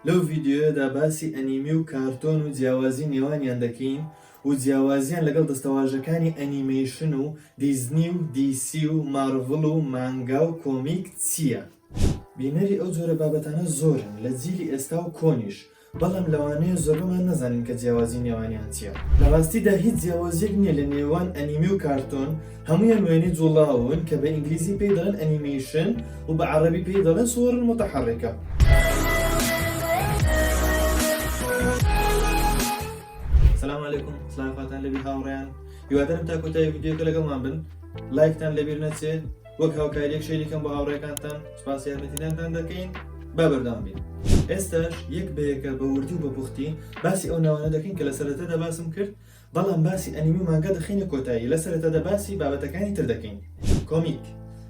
لەو ڤیدیۆیەدا باسی ئەنیمی و کارتۆن و جیاوازی نێوانیان دەکەین و جیاوازیان لەگەڵ دەستەواژەکانی ئەنیمەیشن و دیزنی و دیسی و مارڤڵ و مانگا و کۆمیک چییە؟ بینەری ئەو جۆرە بابەتانە زۆرن لە جیلی ئێستا و کۆنیش، بەڵام لەوانەیە زۆربمان نەزانین کە جیاوازی نێوانیان چییە. لە ڕاستیدا هیچ جیاوازیەک نییە لە نێوان ئەنیمی و کارتۆن، هەموویان وێنەی جوڵاون کە بە ئینگلیزی پێی دەڵێن ئەنیمەیشن و بە عەرەبی پێی دەڵێن سووەر متحەڕیکە. سلام علیکم، سلااواتان لەبی هاوڕێیان، هیوادارم تا کۆتایی ڤیدیۆکە لەگەڵمان بن، لایکتان لەبیر نەچێت، وەک هاوکاریەک شەریکەم بە هاوڕێکانتان سوپاس یارمەتیدانتان دەکەین، با بەردەوام بین. ئێستاش یەک بەیەکە بە وردی و بە پوختی باسی ئەو ناوانە دەکەین کە لە سەرەتادا باسم کرد، بەڵام باسی ئەنیمی و مانگا دەخینە کۆتایی، لە سەرەتادا باسی بابەتەکانی تر دەکەین. کۆمیک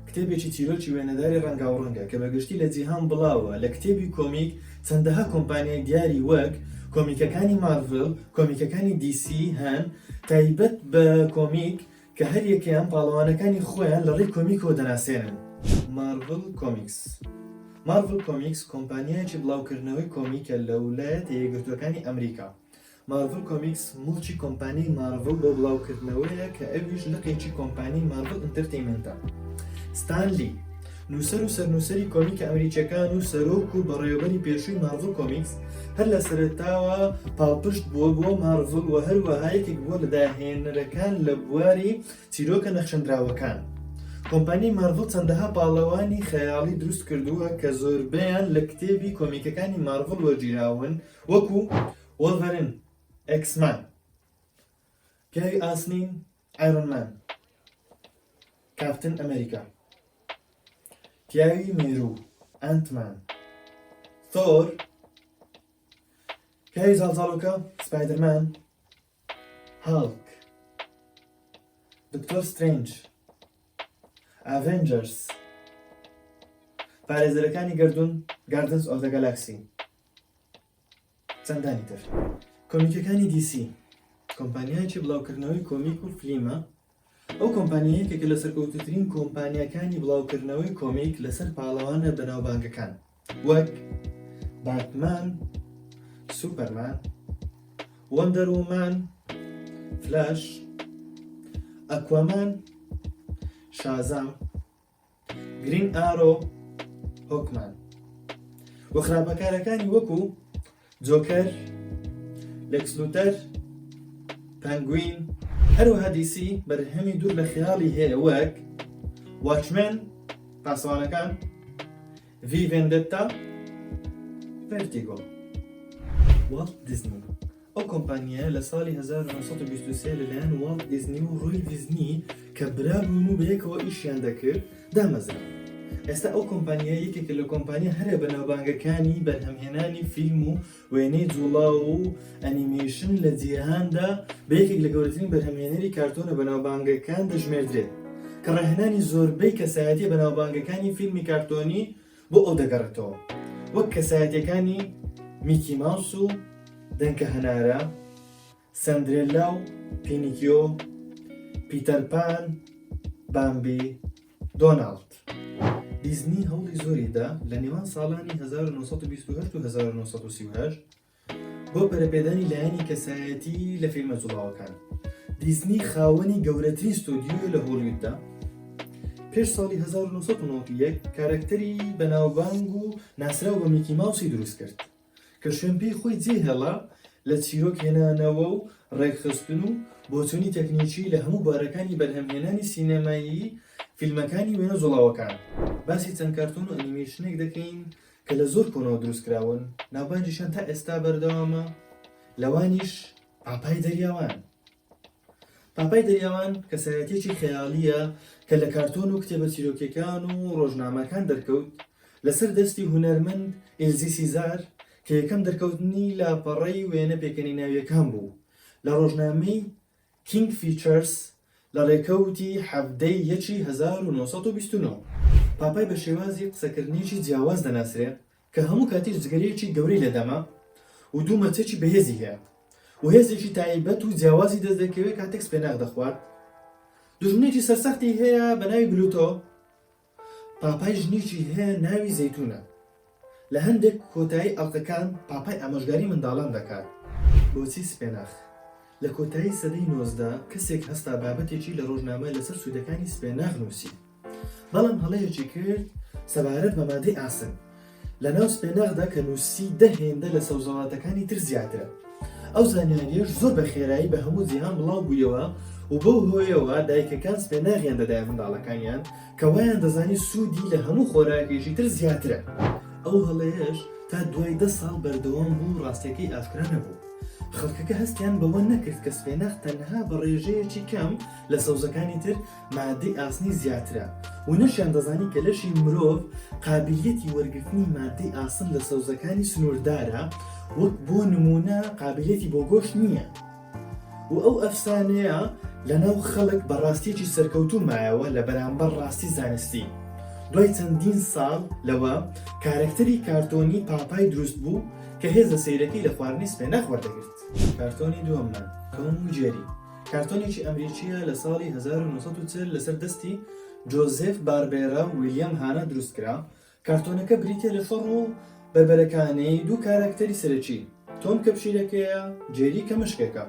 کتێبێکی چیرۆکی وێنەداری ڕەنگاوڕەنگە کە بەگشتی لە جیهان بڵاوە. لە کتێبی کۆمیک چەندەها کۆمپانیای دیاری وەک کۆمیکەکانی مارڤڵ، کۆمیکەکانی دیسی هەن تایبەت بە کۆمیک کە هەر یەکەیان پاڵەوانەکانی خۆیان لە ڕێی کۆمیکەوە دەناسێنن. مارڤڵ کۆمیکس مارڤڵ کۆمیکس کۆمپانیایکی بڵاوکردنەوەی کۆمیکە لە ویلایەتە یەکگرتووەکانی ئەمریکا. مارڤڵ کۆمیکس موڵکی کۆمپانیای مارڤڵ بۆ بڵاوکردنەوەیە کە ئەویش لقێکی کۆمپانیای مارڤڵ ئینتەرتەینمەنتە. ستان لی نووسەر و سەرنووسەری کۆمیکە ئەمریکیەکان و سەرۆک و بەڕێوەبەری پێشووی مارڤڵ کۆمیکس هەر لە سەرەتاوە پاڵپشت بووە بۆ مارڤڵ و هەروەها یەکێک بووە لە داهێنەرەکان لە بواری چیرۆکە نەخشەندراوەکان. کۆمپانیای مارڤڵ چەندەها پاڵەوانی خەیاڵی دروست کردووە کە زۆربەیان لە کتێبی کۆمیکەکانی مارڤڵ وەرگیراون، وەکو وۆڵڤەرین، ئێکسمان، پیاوی ئاسنین، ئایرۆنمان، کاپتن ئەمریکا، پیاوی مێرو، ئەنتمان، تۆر، پیاوی زاڵزاڵۆکە، سپایدەرمان، هاڵک، دکتۆر سترێنج، ئاڤێنجەرس، پارێزەرەکانی گەردوون، گاردنز ئۆف دە گەلاکسی، چەندانی تر. کۆمیکەکانی دیسی کۆمپانیایکی بڵاوکردنەوەی کۆمیک و فلیمە. ئەو کۆمپانیایەکە کە لە سەرکەوتووترین کۆمپانیەکانی بڵاوکردنەوەی کۆمیک لەسەر پاڵەوانە بەناوبانگەکان وەک باتمان، سوپەرمان، وەندەر وومان، فلاش، ئەکوامان، شازام، گرین ئارۆ، هۆکمان و خراپەکارەکانی وەکو جۆکەر، لێکس لوتەر، پەنگوین. هەروەها دیسی بەرهەمی دوور لە خیاڵی هەیە وەک واچمن، پاسەوانەکان، ڤی ڤێندێتا، ڤێرتیگۆ. واڵت دیزنی ئەو کۆمپانیایە لە ساڵی 1923 لەلایەن واڵت دیزنی و ڕۆی دیزنی کە برابوون و بەیەکەوە ئیشیان دەکرد دامەزرا. ئێستا ئەو کۆمپانیای یەکێکە لە کۆمپانیا هەرە بەناوبانگەکانی بەرهەمهێنانی فیلم و وێنەی جوڵاو و ئەنیمێشن لە جیهاندا بە یەکێک لە گەورەترین بەرهەمهێنەری کارتۆنە بەناوبانگەکان دەژمێردرێت کە ڕاهێنانی زۆربەی کەسایەتیە بەناوبانگەکانی فیلمی کارتۆنی بۆ ئەو دەگەڕێتەوە، وەک کەسایەتیەکانی میکی ماوس و دەنکە هەنارە، سەندرێلا و پینیکیۆ، پیتەر پان، بامبی، دۆناڵد. دیزنی هەوڵی زۆریدا لە نێوان ساڵانی 1928 و 1938 بۆ پەرەپێدانی لایەنی کەسایەتی لە فیلمە جوڵاوەکان. دیزنی خاوەنی گەورەترین ستۆدیۆ لە هۆلیووددا پێش ساڵی 1991 کارکتەری بەناوبانگ و ناسراو بە میکی ماوسی دروست کرد کە شوێن پێی خۆی جێهێڵا لە چیرۆک هێنانەوە و ڕێکخستن و بۆچوونی تەکنیکی لە هەموو بارەکانی بەرهەمهێنانی سینەمایی فیلمەکانی وێنە جوڵاوەکان. باسی چەند کارتۆن و ئەنیمێشنێک دەکەین کە لە زۆر کۆنەوە دروستکراون، ناوبانجیشان تا ئێستا بەردەوامە، لەوانیش پاپای دەریاوان. پاپای دەریاوان کەسایەتێکی خەیاڵیە کە لە کارتۆن و کتێبە چیرۆکیەکان و ڕۆژنامەکان دەرکەوت لەسەر دەستی هونەرمەند ئیلزی سیزار کە یەکەم دەرکەوتنی لاپەڕەی وێنە پێکەنی ناویەکان بوو لە ڕۆژنامەی کینگ فیچەرس لە ڕێکەوتی هەفتەی یەکی 1929. پاپای بە شێوازی قسەکردنیی جیاواز دەناسرێت کە هەموو کاتیش جگەرەیەکی گەورەی لەدەما و دوو مەچێکی بەهێزی هەیە و هێزێکی تایبەت و جیاوازی دەست دەکەوێت کاتێک سپێناغ دەخوات. دوژمنێکی سەرسەختی هەیە بە ناوی بلوتۆ. پاپای ژنێکی هەیە ناوی زەیتونە. لە هەندێک کۆتایی ئەڵلقەکان پاپای ئامۆژگاری منداڵان دەکات. بۆچی سپێناخ؟ لە کۆتایی سەدەی 19 کەسێک هەستا بابەتێکی لە ڕۆژنامە لەسەر سوودەکانی سپێناخ نووسی. بەڵام هەڵەیەکی کرد سەبارەت بە مادەی ئاسن. لە ناو سپێناخدا کە نووسی دەهێندە لە سەوزەڵاتەکانی تر زیاترە. ئەو زانیاریش زۆر بە خێرایی بە هەموو جیهان بڵاو بوویەوە و بەو هۆیەوە دایکەکان سپێناغیان دەدایە منداڵەکانیان کە وایان دەزانی سوودی لە هەموو خۆراکێکی تر زیاترە. ئەو هەڵەیەش تا دوای 10 ساڵ بەردەوام بوو ڕاستیەکەی ئاشکرا نەبوو. خەڵکەکە هەستیان بەوە نەکرد کە سپێناخ تەنها بە ڕێژەیەکی کەم لە سەوزەکانی تر مادەی ئاسنی زیاترە و نەشیان دەزانی کە لەشی مرۆڤ قابلیەتی وەرگرتنی مادەی ئاسن لە سەوزەکانی سنووردارە وەک بۆ نمونە قابلیەتی بۆ گۆشت نییە. و ئەو ئەفسانەیە لەناو خەڵک بەڕاستیەکی سەرکەوتوو مایەوە لە بەرامبەر ڕاستی زانستی. دوای چەندین ساڵ لەوە کارکتەری کارتۆنی پاپای دروست بوو کە هێزە سەیرەکەی لە خواردنی سپێناخ وەردەگرت. کارتۆنی دووەممان تۆم و جێری. کارتۆنێکی ئەمریکیە لە ساڵی 1940 لەسەر دەستی جۆزێف باربێرا و ویلیام هانە دروستکرا. کارتۆنەکە بریتە لە فەڕ و بەربەرەکانەی دوو کارکتەری سەرەکی، تۆم کە پشیلەکەیە، جێری کە مشکێکە.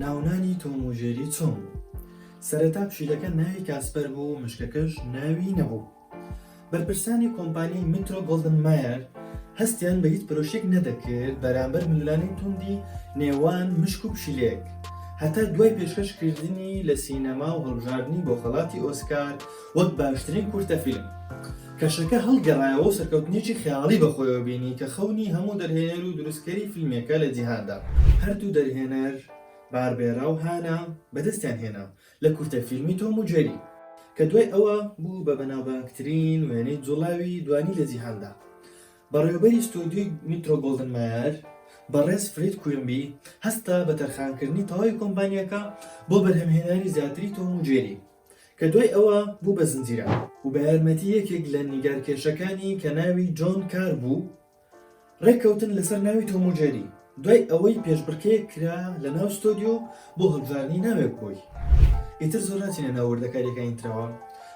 ناونانی تۆم و جێری چۆن بوو؟ سەرەتا پشیلەکە ناوی کاسپەر بوو و مشکەکەش ناوی نەبوو. بەرپرسانی کۆمپانیای میترۆ گۆڵدن مایر هەستیان بە هیچ پرۆژێک نەدەکرد بەرامبەر ملولانەی توندی نێوان مشک و پشیلەیەک، هەتا دوای پێشکەشکردنی لە سینەما و هەڵبژاردننی بۆ خەڵاتی ئۆسکار وەک باشترین کورتە فیلم. کەشەکە هەڵگەڕایەوە و سەرکەوتنێکی خەیاڵی بەخۆیەوە بینی کە خەونی هەموو دەرهێنەر و دروستکەری فیلمێکە لە جیهاندا. هەردوو دەرهێنەر باربێرا و هانا بەدەستیان هێنا لە کورتە فیلمی تۆم و جێری کە دوای ئەوە بوو بە بەناوبانگترین وێنەی جوڵاوی دوانی لە جیهاندا. بەڕێوەبەری ستۆدیۆی میترۆ گۆڵدن مایر بەڕێز فرید کوێنبی هەستا بە تەرخانکردنی تەواوی کۆمپانیەکە بۆ بەرهەمهێنانی زیاتری تۆم و جێری کە دوای ئەوە بوو بە زنجیرە و بە یارمەتی یەکێک لە نیگارکێشەکانی کە ناوی جۆن کار بوو ڕێککەوتن لەسەر ناوی تۆم و جێری. دوای ئەوەی پێشبڕکێک کرا لە ناو ستۆدیۆ بۆ هەڵبژاردننی ناوێک بووی. ئیتر زۆر ناچینە ناوەردەکاریەکانی ترەوە.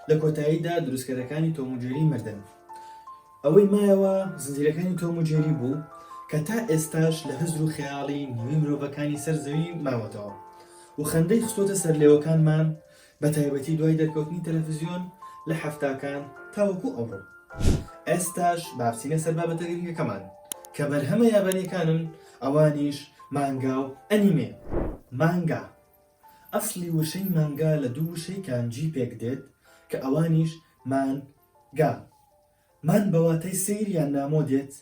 لە کۆتاییدا دروستکەرەکانی تۆم و جێری مردن. ئەوەی مایەوە زنجیرەکانی تۆم و جێری بوو کە تا ئێستاش لە هەزر و خەیاڵی نیوەی مرۆڤەکانی سەر زەوی ماوەتەوە و خەندەی خستۆتە سەرلێوەکانمان بە تایبەتی دوای دەرکەوتنی تەلەڤیزیۆن لە هەفتاکان تاوەکو ئەوڕۆ. ئێستاش بابچینە سەر بابەتە گرنگەکەمان کە بەرهەمە یابانیەکانن، ئەوانیش مانگا و ئەنیمێ. مانگا ئەسڵی وشەی مانگا لە دوو وشەی کانجی پێک دێت کە ئەوانیش مانگا. مان بەواتەی سیر یان نامۆ دێت،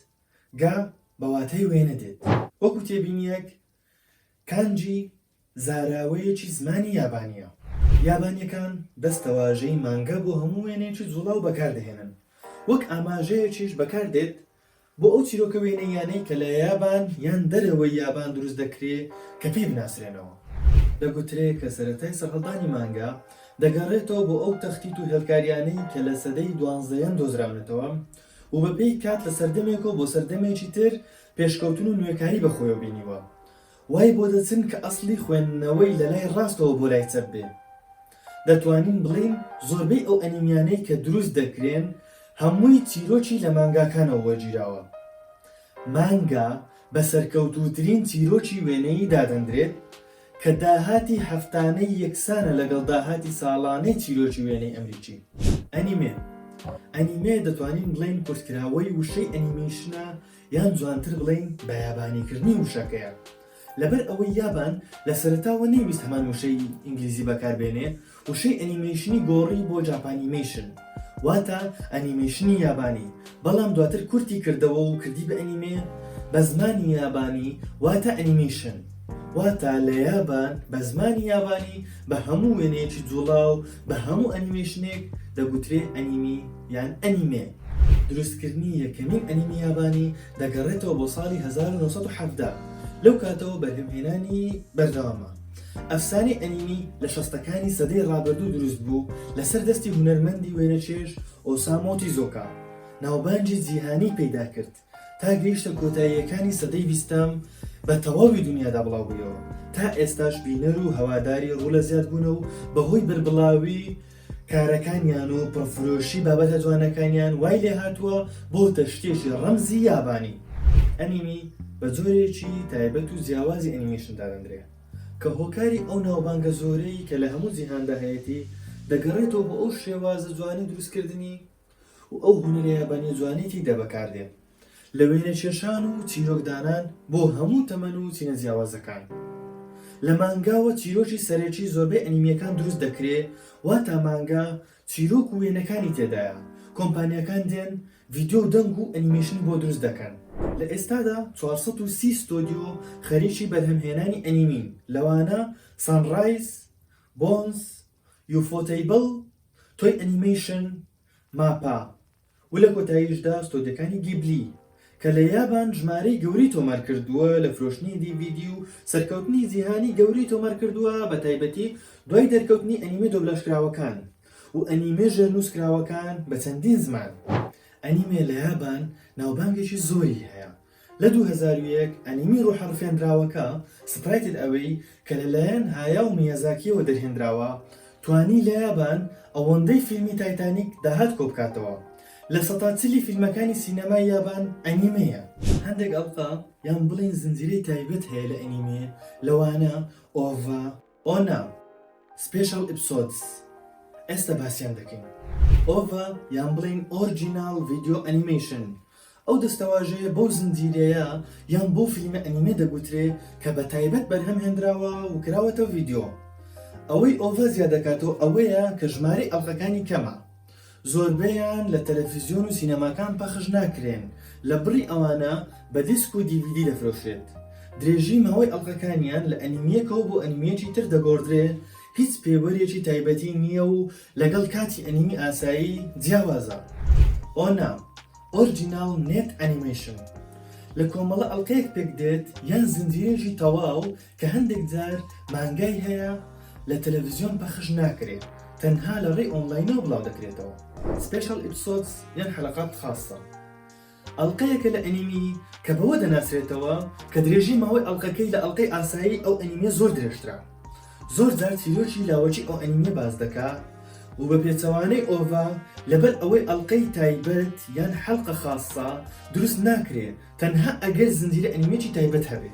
گا بەواتەی وێنە دێت. وەکو تێبینیەک کانجی زاراوەیەکی زمانی یابانیە. یابانیەکان دەستەواژەی مانگا بۆ هەموو وێنەیەکی جوڵاو بەکاردەهێنن، وەک ئاماژەیەکیش بەکاردێت بۆ ئەو چیرۆکە وێنەیانەی کە لە یابان یان دەرەوەی یابان دروست دەکرێت کە پێی بناسرێنەوە. دەگوترێت کە سەرەتای سەرهەڵدانی مانگا دەگەڕێتەوە بۆ ئەو تەختیت و هێڵکاریانەی کە لە سەدەی 12 دۆزراونێتەوە و بەپێی کات لە سەردەمێکەوە بۆ سەردەمێکی تر پێشکەوتن و نوێکاری بەخۆیەوە بینیوە. وای بۆ دەچن کە ئەسڵی خوێندنەوەی لە لای ڕاستەوە بۆ لای چەپ بێ. دەتوانین بڵین زۆربەی ئەو ئەنیمیانەی کە دروست دەکرێن هەمووی چیرۆکی لە مانگاکانەوە وەرگیراوە. مانگا بە سەرکەوتووترین چیرۆکی وێنەی دادەندرێت کە داهاتی هەفتانەی یەکسانە لەگەڵ داهاتی ساڵانەی چیرۆکی وێنەی ئەمریکی. ئەنیمێ ئەنیمێ دەتوانین بڵین کورتکراوەی وشەی ئەنیمیشنە یان جوانتر بڵین بە یابانیکردنی وشەکەیە. لەبەر ئەوەی یابان لە سەرەتاوە نەیویست هەمان وشەی ئینگلیزی بەکاربێنێ، وشەی ئەنیمێشنی گۆڕی بۆ جاپانیمێشن، واتە ئەنیمێشنی یابانی، بەڵام دواتر کورتی کردەوە و کردی بە ئەنیمێ بە زمانی یابانی واتە ئەنیمێشن، واتە لە یابان بە زمانی یابانی بە هەموو وێنەیەکی جوڵاو بە هەموو ئەنیمێشنێک دەگوترێ ئەنیمی یان ئەنیمێ. دروستکردنی یەکەمین ئەنیمی یابانی دەگەڕێتەوە بۆ ساڵی 1970. لەو کاتەوە بەرهەمهێنانی بەردەوامە. ئەفسانەی ئەنیمی لە شەستەکانی سەدەی ڕابردوو دروست بوو لەسەر دەستی هونەرمەندی وێنەچێژ ئۆسامۆ تیزۆکا. ناوبانجی جیهانی پەیدا کرد تا گەیشتە کۆتاییەکانی سەدەی 20 بە تەواوی دنیادا بڵاو بوویەوە. تا ئێستاش بینەر و هەواداری ڕوو لە زیاد بوونە و بەهۆی بربڵاوی کارەکانیان و پڕفرۆشی بابەتە جوانەکانیان وای لێ هاتووە بۆ تەشتێکی ڕەمزی یابانی. ئەنیمی بە جۆرێکی تایبەت و جیاوازی ئەنیمێشندا دەندرێ کە هۆکاری ئەو ناوبانگە زۆرەی کە لە هەموو جیهاندا هەیەی دەگەڕێتەوە بۆ ئەو شێوازە جوانی دروستکردنی و ئەو هونەرە یابانی جوانێتی دەبەکاردێ لە وێنە کێشان و چیرۆکدانان بۆ هەموو تەمەن و چینە جیاوازەکان. لە مانگاوە چیرۆکی سەرەکی زۆربەی ئەنیمیەکان دروست دەکرێت واتە مانگا چیرۆک و وێنەکانی تێدایە. کۆمپانیەکان دێن ڤیدیۆ دەنگ و ئەنیمێشن بۆ دروست دەکەن. لە ئێستادا 430 ستۆدیۆ خەریکی بەرهەمهێنانی ئەنیمین، لەوانە سانڕایز، بۆنز، یوفۆتەیبڵ، تۆی ئەنیمەیشن، ماپا و لە کۆتاییشدا ستۆدیەکانی گیبلی کە لە یابان ژمارەی گەوری تۆمار کردووە لە فرۆشتنی دیڤیدی و سەرکەوتنی جیهانی گەوری تۆمار کردووە بە تایبەتی دوای دەرکەوتنی ئەنیمە دۆبلاژکراوەکان و ئەنیمێ ژێرنووسکراوەکان بە چەندین زمان. ئەنیمێ لە یابان ناوبانگێکی زۆری هەیە. لە 2001 ئەنیمی ڕوحەڵفێنراوەکە سپرایتد ئەوەی کە لەلایەن هایاو میازاکیەوە دەرهێنراوە توانی لە یابان ئەوەندەی فیلمی تایتانیک داهات کۆبکاتەوە. لە سەتاچلی فیلمەکانی سینەمای یابان ئەنیمەیە. هەندێک ئەڵقا یان بڵین زنجیرەی تایبەت هەیە لە ئەنیمێ، لەوانە ئۆڤا، ئۆنا، سپێشەڵ ئیپسۆدس. ئێستا باسییان دەکەین. ئۆڤا یان بڵین ئۆرجینال ڤیدیۆ ئەنیمەیشن. ئەو دەستەواژەیە بۆ زنجیرەیە یان بۆ فیلمە ئەنیمێ دەگوترێ کە بە تایبەت بەرهەم هێنراوە و کراوەتە ڤیدیۆ. ئەوەی ئۆڤا زیادەکاتەوە ئەوەیە کە ژمارەی ئەڵقەکانی کەمە. زۆربەیان لە تەلەڤیزیۆن و سینەماکان پەخش ناکرێن، لە بڕی ئەوانە بە دیسک و دیڤیدی دەفرۆشرێت. درێژی ماوەی ئەڵقەکانیان لە ئەنیمیەکەوە بۆ ئەنیمەیەکی تر دەگۆڕدرێ، هیچ پێوەرێکی تایبەتی نییە و لەگەڵ کاتی ئەنیمی ئاسایی جیاوازە. ئۆنا، ئۆرجینال نێت ئەنیمەیشن، لە کۆمەڵە ئەڵقەیەک پێک دێت یان زنجیرێکی تەواو کە هەندێک جار مانگای هەیە لە تەلەڤیزیۆن پەخش ناکرێت، تەنها لە ڕێی ئۆنلاینەوە بڵاو دەکرێتەوە. سپێشەڵ ئیپسۆدس یان حەلەقات خاصە، ئەڵقەیەکە لە ئەنیمی کە بەوە دەناسرێتەوە کە درێژی ماوەی ئەڵقەکەی لە ئەڵقەی ئاسایی ئەو ئەنیمێ زۆر درێژترا. زۆر جار چیرۆکی لاوەچی ئەو ئەنیمێ باز دەکات و بە پێچەوانەی ئۆڤا لەبەر ئەوەی ئەڵقەی تایبەت یان حەلقە خاصە دروست ناکرێت، تەنها ئەگەر زنجیرە ئەنیمێکی تایبەت هەبێ.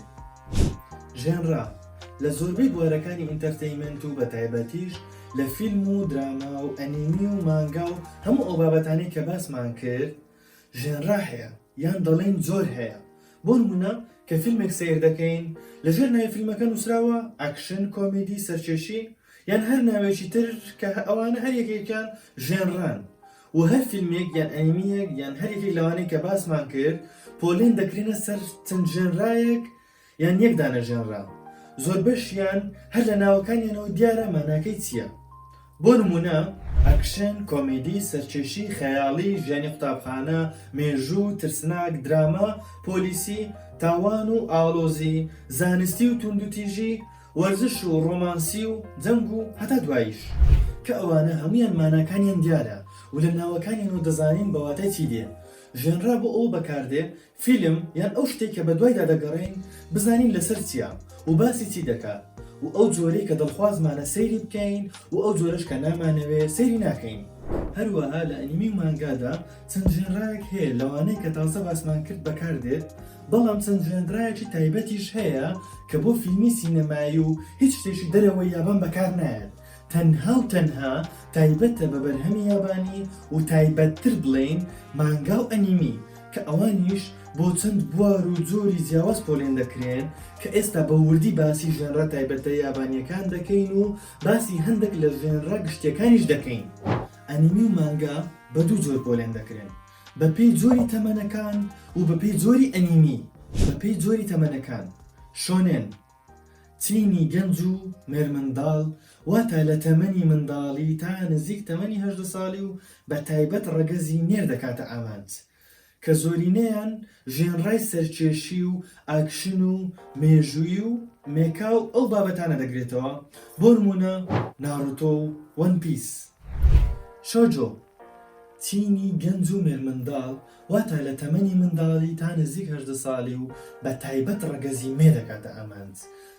ژێنرا لە زۆربەی بوارەکانی ئینتەرتەینمنت و بە تایبەتیش لە فیلم و دراما و ئەنیمی و مانگا و هەموو ئەو بابەتانەی کە باسمان کرد ژێنرا هەیە یان دەڵێن جۆر هەیە. بۆ نمونە کە فیلمێک سەیر دەکەین لەژێر ناوی فیلمەکە نووسراوە ئەکشن، کۆمێدی، سەرکێشی یان هەر ناوێکی تر کە ئەوانە هەر یەکێکیان ژێنران و هەر فیلمێک یان ئەنیمیەک یان هەر یەکێک لەوانەی کە باسمان کرد پۆلێن دەکرێنە سەر چەند ژێنرایەک یان یەک دانە ژێنرا. زۆربەشیان هەر لە ناوەکانیانەوە دیارە ماناکەی چییە. بۆ نمونە ئەکشن، کۆمێدی، سەرکێشی، خەیاڵی، ژیانی قوتابخانە، مێژوو، ترسناک، دراما، پۆلیسی، تاوان و ئاڵۆزی، زانستی و توندوتیژی، وەرزش و ڕۆمانسی و جەنگ و هەتا دواییش کە ئەوانە هەمویان ماناکانیان دیارە و لە ناوەکانیانەوە دەزانین بەواتای چی دێ. ژێنرا بۆ ئەو بەکاردێ فیلم یان ئەو شتێک کە بە دوایدا دەگەڕین بزانین لەسەر چییە و باسی چی دەکات و ئەو جۆرەی کە دڵخوازمانە سەیری بکەین و ئەو جۆرەش کە نامانەوێ سەیری ناکەین. هەروەها لە ئەنیمی و مانگادا چەند ژێنرایەک هەیە لەوانەی کە تازە باسمان کرد بەکاردێت، بەڵام چەند ژێنرایەکی تایبەتیش هەیە کە بۆ فیلمی سینەمایی و هیچ شتێکی دەرەوەی یابان بەکار نایێت، تەنها و تەنها تایبەتە بە بەرهەمی یابانی و تایبەتتر بڵێن مانگا و ئەنیمی کە ئەوانیش بۆ چەند بوار و جۆری جیاواز پۆلێن دەکرێن کە ئێستا بە وردی باسی ژێنرا تایبەتە یابانیەکان دەکەین و باسی هەندێک لە ژێنرا گشتیەکانیش دەکەین. ئەنیمی و مانگا بە دوو جۆر پۆلێن دەکرێن، بە پێی جۆری تەمەنەکان و بە پێی جۆری ئەنیمی. بە پێی جۆری تەمەنەکان شۆنێن، چینی گەنج و مێرمنداڵ، واتە لە تەمەنی منداڵی تا نزیک تەمەنی 18 ساڵی و بە تایبەت ڕەگەزی نێر دەکاتە ئامانج کە زۆرینەیان ژێنڕای سەرکێشی و ئاکشن و مێژووی و مێکا و ئەو بابەتانە دەگرێتەوە، بۆ نمونە ناڕۆتۆ و وەن پیس. شۆجۆ چینی گەنج و مێرمنداڵ، واتە لە تەمەنی منداڵی تا نزیک 18 ساڵی و بە تایبەت ڕەگەزی مێ دەکاتە ئامانج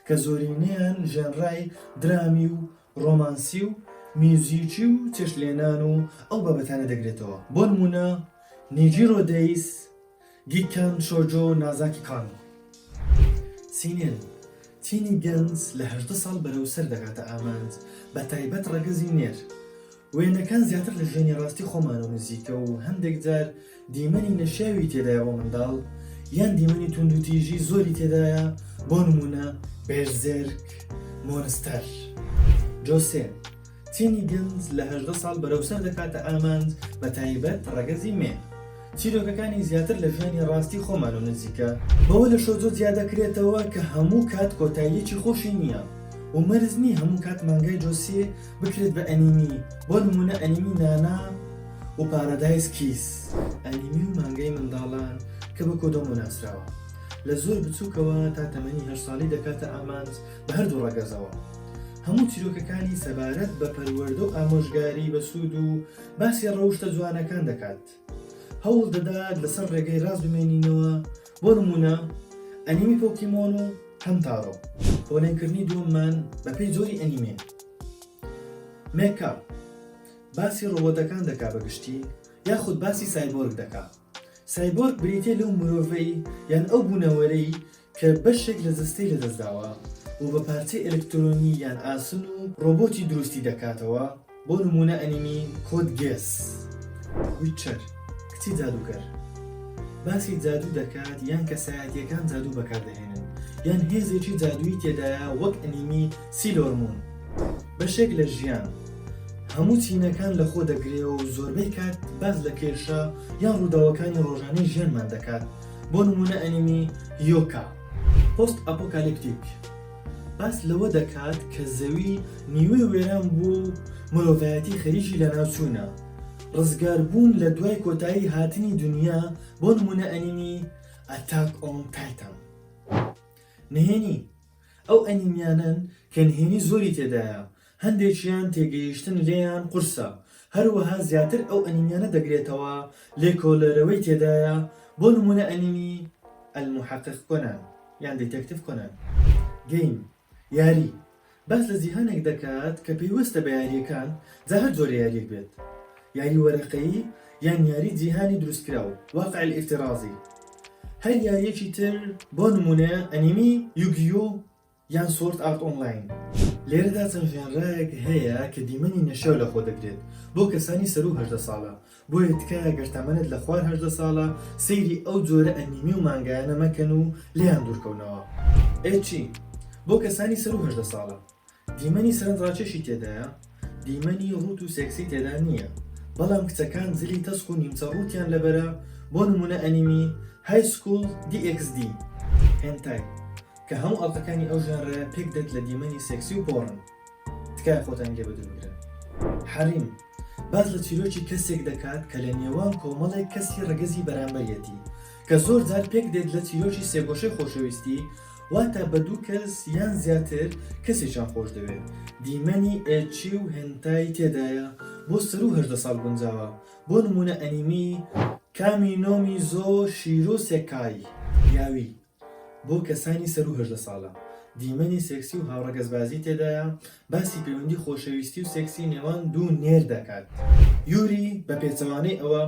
کە زۆرینەیان ژێنڕای درامی و ڕۆمانسی و میوزیکی و چێشلێنان و ئەو بابەتانە دەگرێتەوە. بۆ نمونە نیجیرۆ دەیس، گیکان شۆجۆ نازاکی کان. سینێن تینی گەنج لە 18 ساڵ بەرەو سەر دەکاتە ئامانج بە تایبەت ڕەگەزی نێر. وێنەکان زیاتر لە ژێنی ڕاستی خۆمان و نزیکە و هەندێک جار دیمەنی نەشاوی تێدایە بۆ منداڵ یان دیمەنی توندوتیژی زۆری تێدایە، بۆ نمونە بێرزێرک، مۆنستەر. جۆسێ تینی گەنج لە 18 ساڵ بەرەو سەر دەکاتە ئامانج بە تایبەت ڕەگەزی مێ. چیرۆکەکانی زیاتر لە ژیانی ڕاستی خۆمان و نزیکە بەوە لە شۆجۆ زیاد دەکرێتەوە کە هەموو کات کۆتاییەکی خۆشی نییە و مەرزنی هەموو کات مانگای جۆسێ بکرێت بە ئەنیمی، بۆ نمونە ئەنیمی نانا و پارەدایس کیس، ئەنیمی و مانگای منداڵان کە بە کۆدۆ ناسراوە لە زۆر بچووکەوە تا تەمەنی 8 ساڵی دەکاتە ئامانج بە هەردوو ڕەگەزەوە. هەموو چیرۆکەکانی سەبارەت بە پەروەردە و ئامۆژگاری بە سوود و باسی ڕەوشتە جوانەکان دەکات. هەوڵ دەدات لەسەر ڕێگەی ڕاست بمێنینەوە، بۆ نمونە ئەنیمی پۆکیمۆن و هەمتارۆ. پۆلێنکردنی دووەممان بەپێی جۆری ئەنیمێ. مێکاپ باسی ڕۆبۆتەکان دەکا بەگشتی یاخود باسی سایبۆرگ دەکا. سایبۆرگ بریتێ لەو مرۆڤەی یان ئەو بوونەوەرەی کە بەشێک لە جستەی لەدەستداوە و بە پارچەی ئەلکترۆنی یان ئاسن و ڕۆبۆتی دروستی دەکاتەوە، بۆ نمونە ئەنیمی کۆد گێس. ویچەر کچی جادوگەر باسی جادو دەکات یان کەسایەتیەکان جادو بەکاردەهێنن یان هێزێکی جادویی تێدایە وەک ئەنیمی سیلۆر مون. بەشێک لە ژیان هەموو چینەکان لە خۆ دەگرێەوە و زۆربەی کات باز لە کێشە یان ڕووداوەکانی ڕۆژانەی ژیانمان دەکات، بۆ نمونە ئەنیمی یۆکا. پۆست ئاپۆکالیپتیک باس لەوە دەکات کە زەوی نیوەی وێران بوو مرۆڤایەتی خەریکی لە ناوچوونە، ڕزگاربوون لە دوای کۆتایی هاتنی دنیا، بۆ نمونە ئەنیمی ئەتاک ئۆن تایتان. نهێنی ئەو ئەنیمیانن کە نهێنی زۆری تێدایە، هەندێکیان تێگەیشتن لێیان قورسە، هەروەها زیاتر ئەو ئەنیمیانە دەگرێتەوە لێکۆلەرەوەی تێدایە، بۆ نمونە ئەنیمی ئەلمحەقق کۆنان یان دیتەکتیڤ کۆنان. گەیم یاری باس لە جیهانێک دەکات کە پێیوەستە بە یاریەکان جا هەر جۆرە یاریەک بێت، یاری وەرەقەیی یان یاری جیهانی دروستکراو واقع الافتراضی. هەر یاریەکی تر بۆ نمونە ئەنیمی یوگیۆ یان سۆرد ئارت ئۆنلاین. لێرەدا چەند ژێنڕایەک هەیە کە دیمەنی نەشەو لە خۆ دەگرێت بۆ کەسانی سەر و 18 ساڵە، بۆیە تکایە گەرتەمەنت لە خوار 18 ساڵە سەیری ئەو جۆرە ئەنیمی و مانگایانە مەکەن و لێیان دوورکەونەوە. ئێچی بۆ کەسانی سەر و 18 ساڵە دیمەنی سەرنجڕاکێشی تێدایە، دیمەنی ڕوت و سێکسی تێدا نییە، بەڵام کچەکان زلی تەسک و نیمچە ڕوتیان لەبەرە، بۆ نمونە ئەنیمی های سکول DxD. هێنتای کە هەموو ئەڵلقەکانی ئەو ژانرە پێک دێت لە دیمەنی سێکسی و پۆڕن، تکایە خۆتان لێ بەدربگرن. حەریم باز لە چیرۆکی کەسێک دەکات کە لە نێوان کۆمەڵێک کەسی ڕەگەزی بەرامبەرەتی کە زۆر جار پێک دێت لە چیرۆکی سێگۆشەی خۆشەویستی، واتە بە دوو کەس یان زیاتر کەسێکیان خۆش دەوێت. دیمەنی ئێچی و هێنتای تێدایە بۆ سەر و 18 ساڵ گونجاوە، بۆ نمونە ئەنیمی کامینۆمی زۆ شیرۆ سێکای یاوی بۆ کەسانی سەر و 18 ساڵە. دیمەنی سێکسی و هاوڕەگەزبازی تێدایە، باسی پەیوەندی خۆشەویستی و سێکسی نێوان دوو نێر دەکات. یوری بە پێچەوانەی ئەوە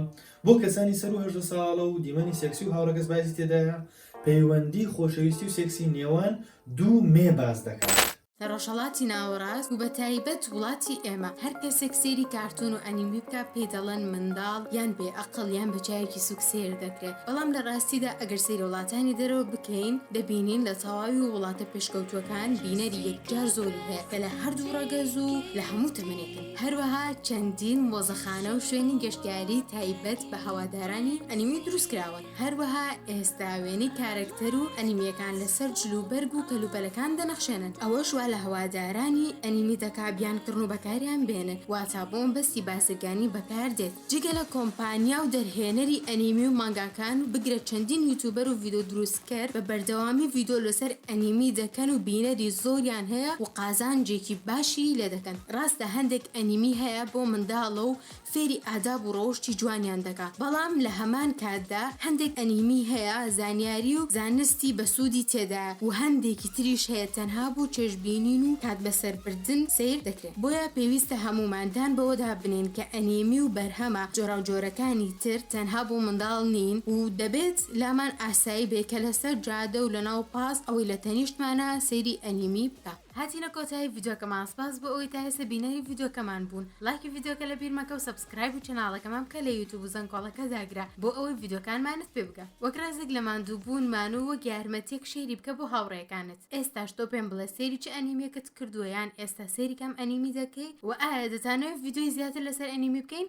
بۆ کەسانی سەر و 18 ساڵە و دیمەنی سێکسی و هاوڕەگەزبازی تێدایە، پەیوەندی خۆشەویستی و سێکسی نێوان دوو مێ باز دەکات. لە ڕۆژهەڵاتی ناوەڕاست و بە تایبەت وڵاتی ئێمە هەر کەسێک سێری کارتون و ئەنیمی بکە پێی دەڵێن منداڵ یان بێ ئەقڵ یان بەجایەکی سوک سێر دەکرێت، بەڵام لە ڕاستیدا ئەگەر سەیری وڵاتانی دەرەوە بکەین دەبینین لە تەواوی وڵاتە پێشکەوتوەکان بینەری یەکجار زۆری هەیە کە لە هەردوو ڕەگەز و لە هەموو تەمەنێکن. هەروەها چەندین مۆزەخانە و شوێنی گەشتیاری تایبەت بە هەوادارانی ئەنیمی دروستکراون. هەروەها ئێستا وێنەی کارکتەر و ئەنیمیەکان لەسەر جلوبەرگ و کەلوپەلەکان دەنەخشێنن، ئەوەش لە هەوادارانی ئەنیمی دەکا بیانکردن و بەکاریان بێنن، واتە بۆم بەستی باسرگانی بەکار دێت. جگە لە کۆمپانیا و دەرهێنەری ئەنیمی و مانگاکان بگرێت چەندین یوتیوبەر و ڤیدۆ دروستکەر بە بەردەوامی ڤیدۆ لەسەر ئەنیمی دەکەن و بینەری زۆریان هەیە و قازانجێکی باشی لێ دەکەن. ڕاستە هەندێک ئەنیمی هەیە بۆ منداڵە و فێری ئاداب و ڕۆژتی جوانیان دەکات، بەڵام لە هەمان کاتدا هەندێک ئەنیمی هەیە زانیاری و زانستی بەسوودی تێدا و هەندێکی تریش هەیە تەنها بۆ چێژبی بینین و کات بەسەر بردن سیر دەکرێت بۆیە پێویستە هەموماندان بەوەدا بنین کە ئەنیمی و بەرهەمە جۆرەکانی تر تەنها بۆ منداڵ نین و دەبێت لامان ئاسایی بێ کە لەسەر جادە و لەناو پاس ئەوەی لە تەنیشتمانە سەیری ئەنیمی بکە. هاتینە کۆتایی ڤیدیۆکەمان سپاس بۆ ئەوەی تا هێستا بینەری ڤیدیۆکەمان بوون. لایکی ڤیدیۆکە لە بیر مەکە و سەبسکرایب و چەناڵەکەمان بکە لە یوتیوب و زەنگۆڵەکە داگرا بۆ ئەوەی ڤیدیۆکانمانت پێ بکە. وەک رازێک لە ماندوو بوونمان و وەک یارمەتیەک شێری بکە بۆ هاوڕێیەکانت. ئێستاش تۆ پێم بڵێ سێری چ ئەنیمێکت کردووە یان ئێستا سێری کەم ئەنیمی دەکەی و ئایا دەتانەوێت ڤیدیۆی زیاتر لەسەر ئەنیمی بکەین؟